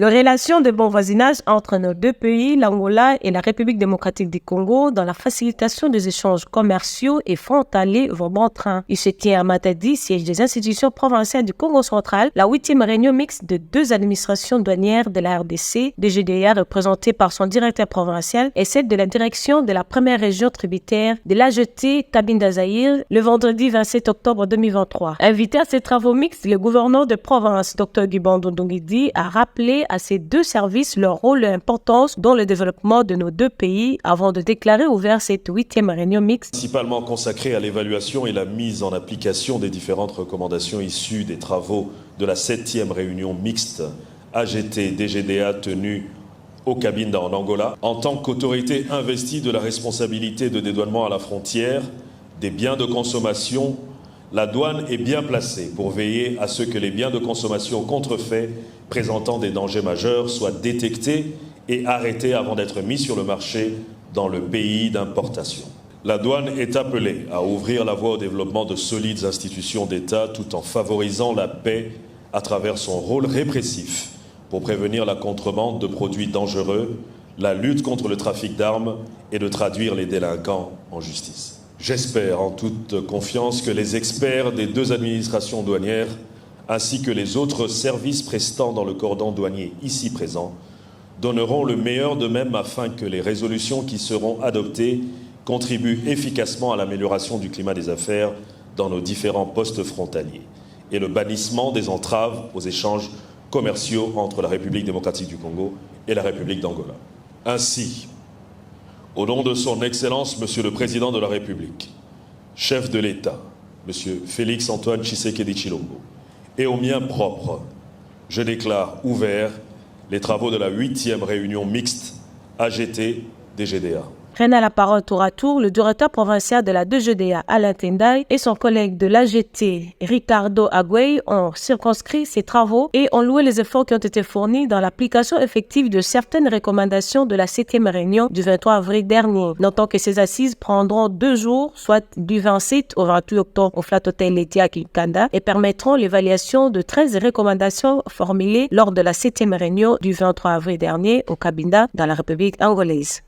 Les relations de bon voisinage entre nos deux pays, l'Angola et la République démocratique du Congo, dans la facilitation des échanges commerciaux et frontaliers vont bon train. Il se tient à Matadi, siège des institutions provinciales du Congo central, la 8e réunion mixte de deux administrations douanières de la RDC, DGDA représentée par son directeur provincial et celle de la direction de la première région tributaire de l'AGT Cabinda Zaïre le vendredi 27 octobre 2023. Invité à ces travaux mixtes, le gouverneur de province, Dr Gibando Ndongidi, a rappelé à ces deux services leur rôle et l'importance dans le développement de nos deux pays avant de déclarer ouvert cette 8e réunion mixte. Principalement consacrée à l'évaluation et la mise en application des différentes recommandations issues des travaux de la 7e réunion mixte AGT-DGDA tenue au Cabinda en Angola. En tant qu'autorité investie de la responsabilité de dédouanement à la frontière des biens de consommation, la douane est bien placée pour veiller à ce que les biens de consommation contrefaits présentant des dangers majeurs soient détectés et arrêtés avant d'être mis sur le marché dans le pays d'importation. La douane est appelée à ouvrir la voie au développement de solides institutions d'État tout en favorisant la paix à travers son rôle répressif pour prévenir la contrebande de produits dangereux, la lutte contre le trafic d'armes et de traduire les délinquants en justice. J'espère en toute confiance que les experts des deux administrations douanières ainsi que les autres services prestant dans le cordon douanier ici présents donneront le meilleur d'eux-mêmes afin que les résolutions qui seront adoptées contribuent efficacement à l'amélioration du climat des affaires dans nos différents postes frontaliers et le bannissement des entraves aux échanges commerciaux entre la République démocratique du Congo et la République d'Angola. Ainsi, au nom de son Excellence, Monsieur le Président de la République, chef de l'État, Monsieur Félix-Antoine Tshisekedi Tshilombo, et au mien propre, je déclare ouverts les travaux de la 8e réunion mixte AGT-DGDA. Prennent à la parole tour à tour le directeur provincial de la DGDA, Alain Tendai, et son collègue de l'AGT, Ricardo Agüey, ont circonscrit ces travaux et ont loué les efforts qui ont été fournis dans l'application effective de certaines recommandations de la 7e réunion du 23 avril dernier. Notons que ces assises prendront 2 jours, soit du 27 au 28 octobre au Flat Hotel Leti à Kinkanda, et permettront l'évaluation de 13 recommandations formulées lors de la 7e réunion du 23 avril dernier au Cabinda dans la République angolaise.